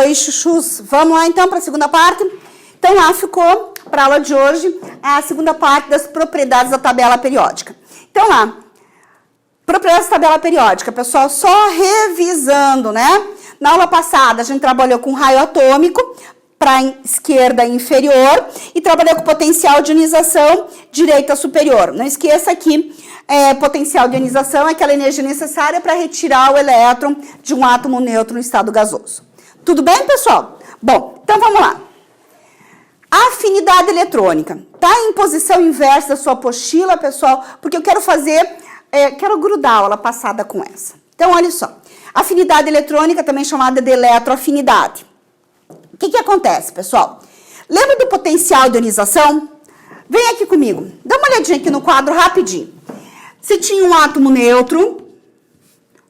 Oi, chuchus. Vamos lá então para a segunda parte? Então lá ficou, para a aula de hoje, a segunda parte das propriedades da tabela periódica. Então lá, propriedades da tabela periódica, pessoal, só revisando, né? Na aula passada a gente trabalhou com raio atômico para a esquerda inferior e trabalhou com potencial de ionização direita superior. Não esqueça que potencial de ionização é aquela energia necessária para retirar o elétron de um átomo neutro no estado gasoso. Tudo bem, pessoal? Bom, então vamos lá. Afinidade eletrônica. Tá em posição inversa da sua apostila, pessoal, porque eu quero fazer, quero grudar a aula passada com essa. Então, olha só. Afinidade eletrônica, também chamada de eletroafinidade. O que acontece, pessoal? Lembra do potencial de ionização? Vem aqui comigo. Dá uma olhadinha aqui no quadro rapidinho. Se tinha um átomo neutro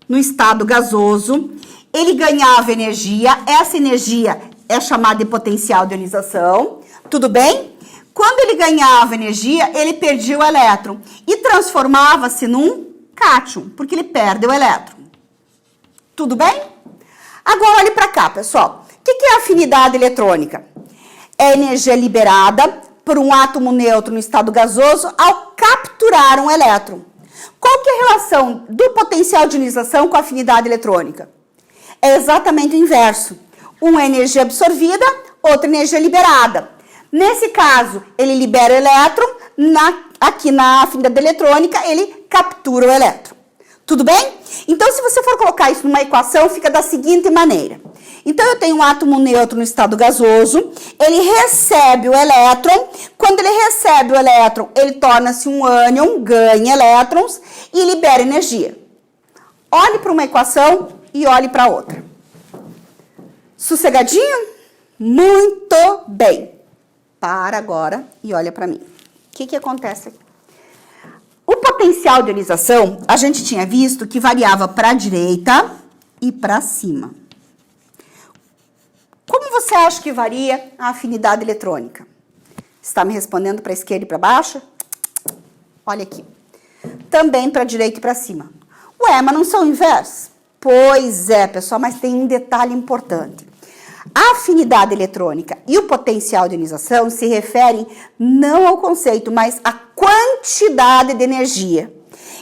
no estado gasoso, ele ganhava energia. Essa energia é chamada de potencial de ionização. Tudo bem? Quando ele ganhava energia, ele perdia o elétron e transformava-se num cátion, porque ele perde o elétron. Tudo bem? Agora olhe para cá, pessoal. O que é afinidade eletrônica? É energia liberada por um átomo neutro no estado gasoso ao capturar um elétron. Qual que é a relação do potencial de ionização com a afinidade eletrônica? É exatamente o inverso. Uma é energia absorvida, outra energia liberada. Nesse caso, ele libera o elétron, aqui na afinidade eletrônica, ele captura o elétron. Tudo bem? Então, se você for colocar isso numa equação, fica da seguinte maneira. Então, eu tenho um átomo neutro no estado gasoso, ele recebe o elétron. Quando ele recebe o elétron, ele torna-se um ânion, ganha elétrons e libera energia. Olhe para uma equação e olhe para outra. Sossegadinho? Muito bem. Para agora e olha para mim. O que acontece aqui? O potencial de ionização, a gente tinha visto que variava para a direita e para cima. Como você acha que varia a afinidade eletrônica? Está me respondendo para a esquerda e para baixo? Olha aqui. Também para a direita e para cima. Ué, mas não são inversos? Pois é, pessoal, mas tem um detalhe importante. A afinidade eletrônica e o potencial de ionização se referem não ao conceito, mas à quantidade de energia.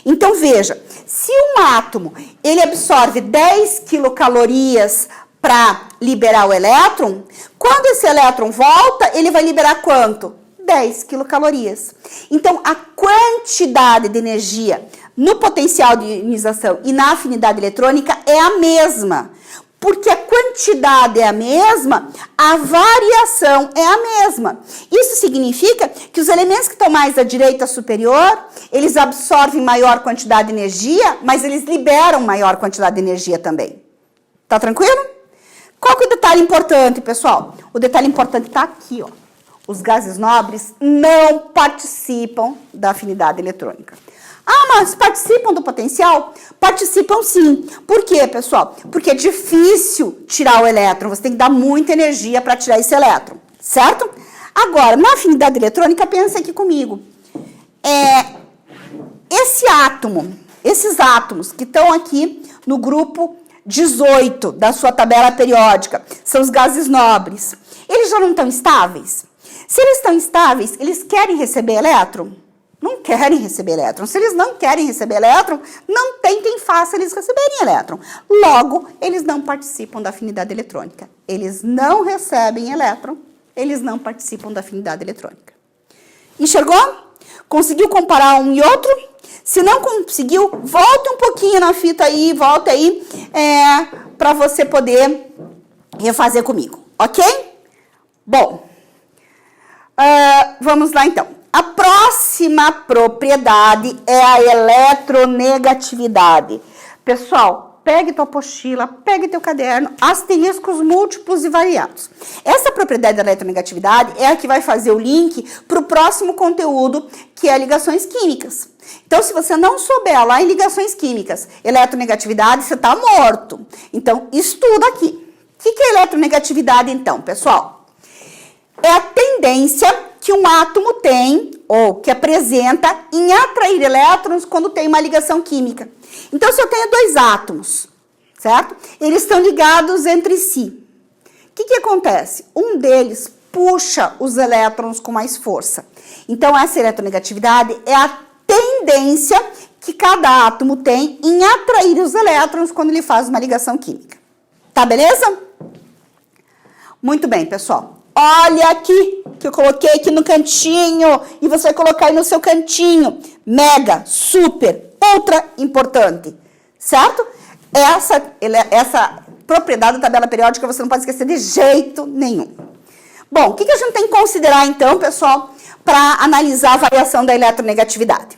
Então, veja, se um átomo ele absorve 10 quilocalorias para liberar o elétron, quando esse elétron volta, ele vai liberar quanto? 10 quilocalorias. Então, a quantidade de energia no potencial de ionização e na afinidade eletrônica é a mesma. Porque a quantidade é a mesma, a variação é a mesma. Isso significa que os elementos que estão mais à direita superior, eles absorvem maior quantidade de energia, mas eles liberam maior quantidade de energia também. Tá tranquilo? Qual que é o detalhe importante, pessoal? O detalhe importante está aqui, ó. Os gases nobres não participam da afinidade eletrônica. Ah, mas participam do potencial? Participam sim. Por quê, pessoal? Porque é difícil tirar o elétron. Você tem que dar muita energia para tirar esse elétron, certo? Agora, na afinidade eletrônica, pensa aqui comigo. Esses átomos que estão aqui no grupo 18 da sua tabela periódica, são os gases nobres. Eles já não estão estáveis? Se eles estão estáveis, eles querem receber elétron? Não querem receber elétron. Se eles não querem receber elétron, não tem quem faça eles receberem elétron. Logo, eles não participam da afinidade eletrônica. Eles não recebem elétron, eles não participam da afinidade eletrônica. Enxergou? Conseguiu comparar um e outro? Se não conseguiu, volte um pouquinho na fita aí, volta aí, para você poder refazer comigo, ok? Bom, vamos lá então. A próxima propriedade é a eletronegatividade. Pessoal, pegue tua apostila, pegue teu caderno, asteriscos múltiplos e variados. Essa propriedade da eletronegatividade é a que vai fazer o link para o próximo conteúdo, que é ligações químicas. Então, se você não souber lá em ligações químicas, eletronegatividade, você está morto. Então, estuda aqui. O que é eletronegatividade, então, pessoal? É a tendência que um átomo tem, ou que apresenta, em atrair elétrons quando tem uma ligação química. Então, se eu tenho dois átomos, certo? Eles estão ligados entre si. que acontece? Um deles puxa os elétrons com mais força. Então, essa eletronegatividade é a tendência que cada átomo tem em atrair os elétrons quando ele faz uma ligação química. Tá, beleza? Muito bem, pessoal. Olha aqui, que eu coloquei aqui no cantinho, e você vai colocar aí no seu cantinho. Mega, super, ultra importante, certo? Essa propriedade da tabela periódica você não pode esquecer de jeito nenhum. Bom, o que a gente tem que considerar, então, pessoal, para analisar a variação da eletronegatividade?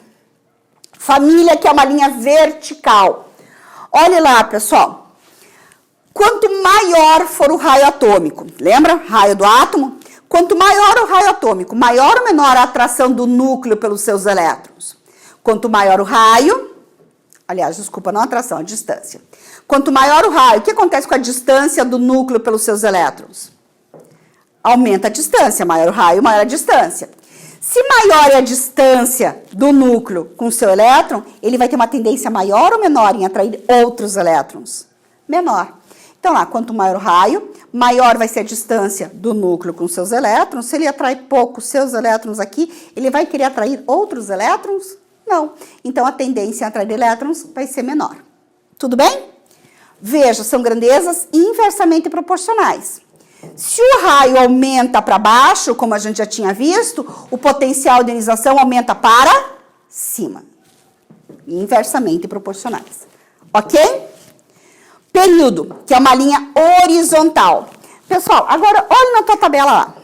Família, que é uma linha vertical. Olha lá, pessoal. Quanto maior for o raio atômico, lembra? Raio do átomo? Quanto maior o raio atômico, maior ou menor a atração do núcleo pelos seus elétrons? Quanto maior o raio, aliás, desculpa, não a atração, a distância. Quanto maior o raio, o que acontece com a distância do núcleo pelos seus elétrons? Aumenta a distância, maior o raio, maior a distância. Se maior é a distância do núcleo com o seu elétron, ele vai ter uma tendência maior ou menor em atrair outros elétrons? Menor. Então, lá, quanto maior o raio, maior vai ser a distância do núcleo com seus elétrons. Se ele atrai pouco seus elétrons aqui, ele vai querer atrair outros elétrons? Não. Então, a tendência a atrair elétrons vai ser menor. Tudo bem? Veja, são grandezas inversamente proporcionais. Se o raio aumenta para baixo, como a gente já tinha visto, o potencial de ionização aumenta para cima. Inversamente proporcionais. Ok? Período, que é uma linha horizontal. Pessoal, agora olha na tua tabela lá.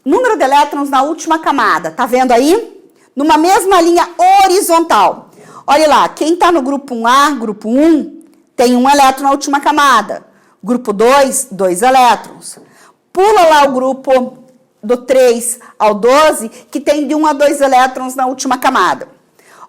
Número de elétrons na última camada, tá vendo aí? Numa mesma linha horizontal. Olha lá, quem está no grupo 1A, grupo 1, tem um elétron na última camada. Grupo 2, 2 elétrons. Pula lá o grupo do 3 ao 12, que tem de 1 a 2 elétrons na última camada.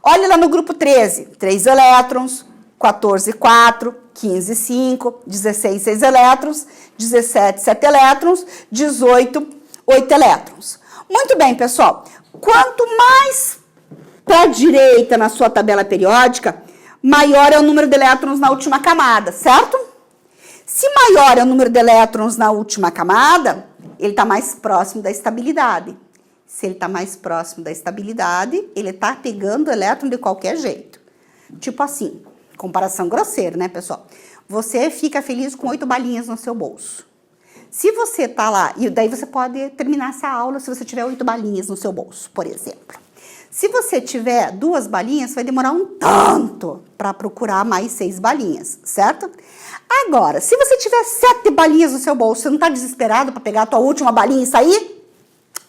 Olha lá no grupo 13, 3 elétrons. 14, 4, 15, 5, 16, 6 elétrons, 17, 7 elétrons, 18, 8 elétrons. Muito bem, pessoal. Quanto mais para a direita na sua tabela periódica, maior é o número de elétrons na última camada, certo? Se maior é o número de elétrons na última camada, ele está mais próximo da estabilidade. Se ele está mais próximo da estabilidade, ele está pegando o elétron de qualquer jeito. Tipo assim. Comparação grosseira, né, pessoal? Você fica feliz com 8 balinhas no seu bolso. Se você tá lá, e daí você pode terminar essa aula se você tiver 8 balinhas no seu bolso, por exemplo. Se você tiver 2 balinhas, vai demorar um tanto para procurar mais 6 balinhas, certo? Agora, se você tiver 7 balinhas no seu bolso, você não tá desesperado para pegar a tua última balinha e sair?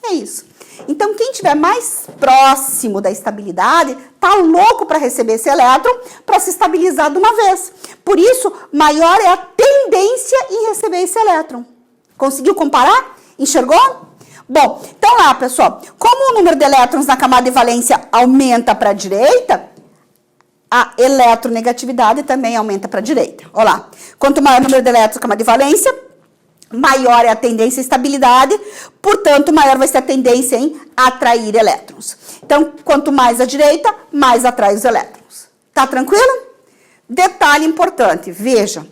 É isso. Então, quem estiver mais próximo da estabilidade, tá louco para receber esse elétron para se estabilizar de uma vez. Por isso, maior é a tendência em receber esse elétron. Conseguiu comparar? Enxergou? Bom, então lá, pessoal, como o número de elétrons na camada de valência aumenta para a direita, a eletronegatividade também aumenta para a direita. Olha lá, quanto maior o número de elétrons na camada de valência, maior é a tendência à estabilidade, portanto, maior vai ser a tendência em atrair elétrons. Então, quanto mais à direita, mais atrai os elétrons. Tá tranquilo? Detalhe importante, veja,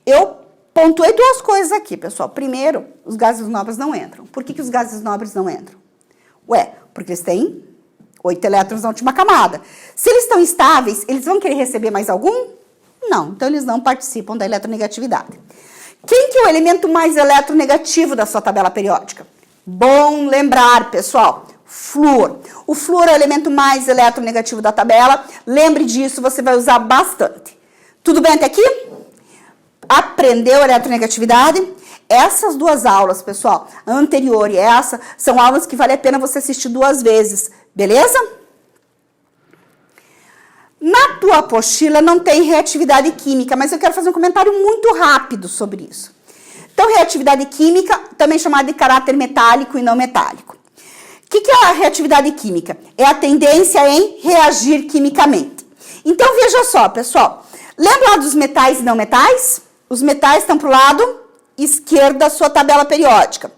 eu pontuei 2 coisas aqui, pessoal. Primeiro, os gases nobres não entram. Por que os gases nobres não entram? Ué, porque eles têm 8 elétrons na última camada. Se eles estão estáveis, eles vão querer receber mais algum? Não, então eles não participam da eletronegatividade. Quem que é o elemento mais eletronegativo da sua tabela periódica? Bom lembrar, pessoal, flúor. O flúor é o elemento mais eletronegativo da tabela. Lembre disso, você vai usar bastante. Tudo bem até aqui? Aprendeu a eletronegatividade? Essas 2 aulas, pessoal, a anterior e essa, são aulas que vale a pena você assistir 2 vezes, beleza? Na tua apostila não tem reatividade química, mas eu quero fazer um comentário muito rápido sobre isso. Então, reatividade química, também chamada de caráter metálico e não metálico. O que é a reatividade química? É a tendência em reagir quimicamente. Então, veja só, pessoal. Lembra lá dos metais e não metais? Os metais estão para o lado esquerdo da sua tabela periódica.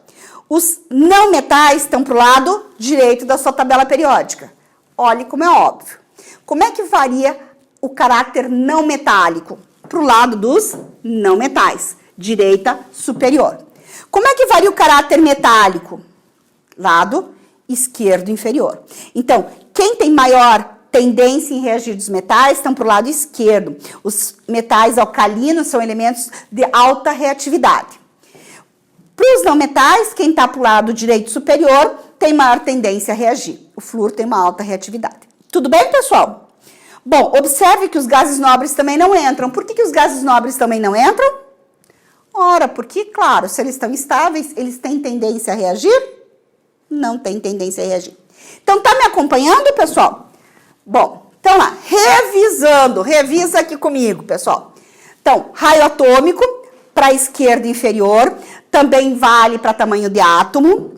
Os não metais estão para o lado direito da sua tabela periódica. Olhe como é óbvio. Como é que varia o caráter não metálico? Para o lado dos não metais. direita superior. Como é que varia o caráter metálico? Lado esquerdo inferior. Então, quem tem maior tendência em reagir dos metais estão para o lado esquerdo. Os metais alcalinos são elementos de alta reatividade. Para os não metais, quem está para o lado direito superior tem maior tendência a reagir. O flúor tem uma alta reatividade. Tudo bem, pessoal? Bom, observe que os gases nobres também não entram. Por que os gases nobres também não entram? Ora, porque, claro, se eles estão estáveis, eles têm tendência a reagir? Não tem tendência a reagir. Então, tá me acompanhando, pessoal? Bom, então lá, revisa aqui comigo, pessoal. Então, raio atômico para a esquerda inferior, também vale para tamanho de átomo.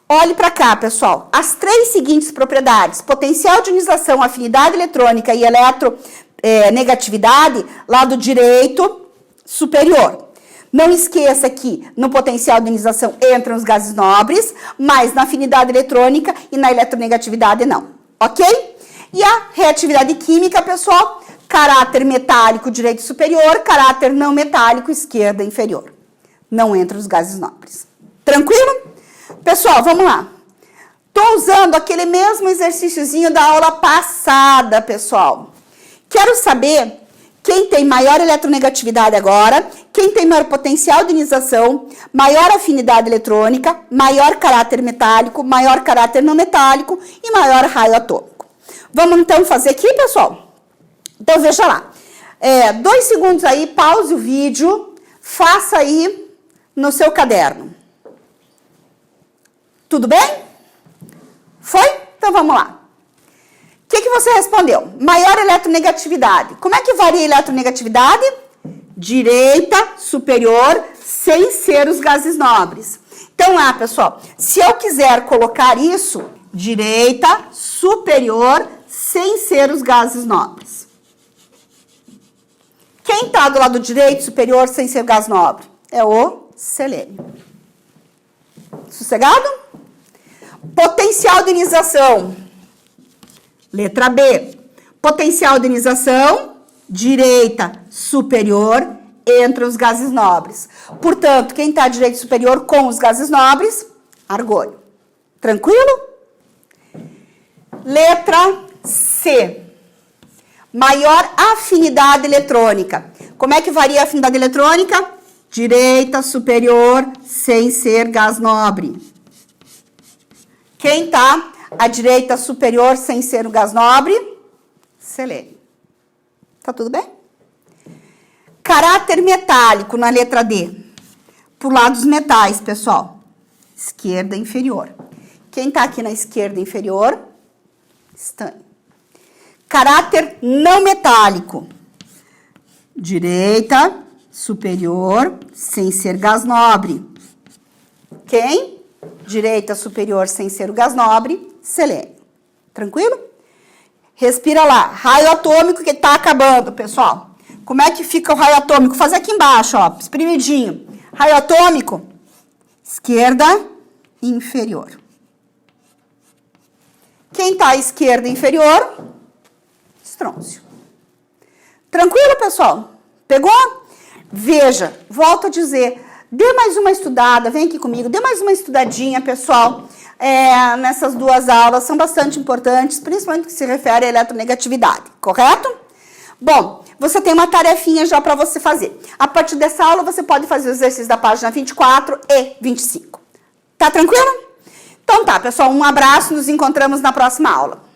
Olhe para cá, pessoal. As três seguintes propriedades, potencial de ionização, afinidade eletrônica e eletronegatividade, lado direito superior. Não esqueça que no potencial de ionização entram os gases nobres, mas na afinidade eletrônica e na eletronegatividade não, ok? E a reatividade química, pessoal, caráter metálico direito superior, caráter não metálico esquerda inferior. Não entram os gases nobres. Tranquilo? Pessoal, vamos lá. Estou usando aquele mesmo exercíciozinho da aula passada, pessoal. Quero saber quem tem maior eletronegatividade agora, quem tem maior potencial de ionização, maior afinidade eletrônica, maior caráter metálico, maior caráter não metálico e maior raio atômico. Vamos então fazer aqui, pessoal? Então, veja lá. 2 segundos aí, pause o vídeo, faça aí no seu caderno. Tudo bem? Foi? Então, vamos lá. O que você respondeu? Maior eletronegatividade. Como é que varia a eletronegatividade? Direita, superior, sem ser os gases nobres. Então, lá, pessoal, se eu quiser colocar isso, direita, superior, sem ser os gases nobres. Quem está do lado direito, superior, sem ser gás nobre? É o selênio. Sossegado? Potencial de ionização. Letra B. Potencial de ionização, direita superior, entre os gases nobres. Portanto, quem está à direita superior com os gases nobres? Argônio. Tranquilo? Letra C. Maior afinidade eletrônica. Como é que varia a afinidade eletrônica? Direita superior, sem ser gás nobre. Quem está à direita superior sem ser o gás nobre? Selênio. Tá tudo bem? Caráter metálico na letra D. Por lado dos metais, pessoal. Esquerda inferior. Quem tá aqui na esquerda inferior? Estânio. Caráter não metálico. Direita superior sem ser gás nobre. Quem? Direita superior sem ser o gás nobre, selênio. Tranquilo? Respira lá. Raio atômico que tá acabando, pessoal. Como é que fica o raio atômico? Faz aqui embaixo, ó, espremidinho. Raio atômico, esquerda inferior. Quem tá à esquerda inferior? Estrôncio. Tranquilo, pessoal? Pegou? Veja, volto a dizer, dê mais uma estudada, vem aqui comigo, dê mais uma estudadinha, pessoal, nessas 2 aulas, são bastante importantes, principalmente no que se refere à eletronegatividade, correto? Bom, você tem uma tarefinha já para você fazer. A partir dessa aula, você pode fazer os exercícios da página 24 e 25. Tá tranquilo? Então tá, pessoal, um abraço, nos encontramos na próxima aula.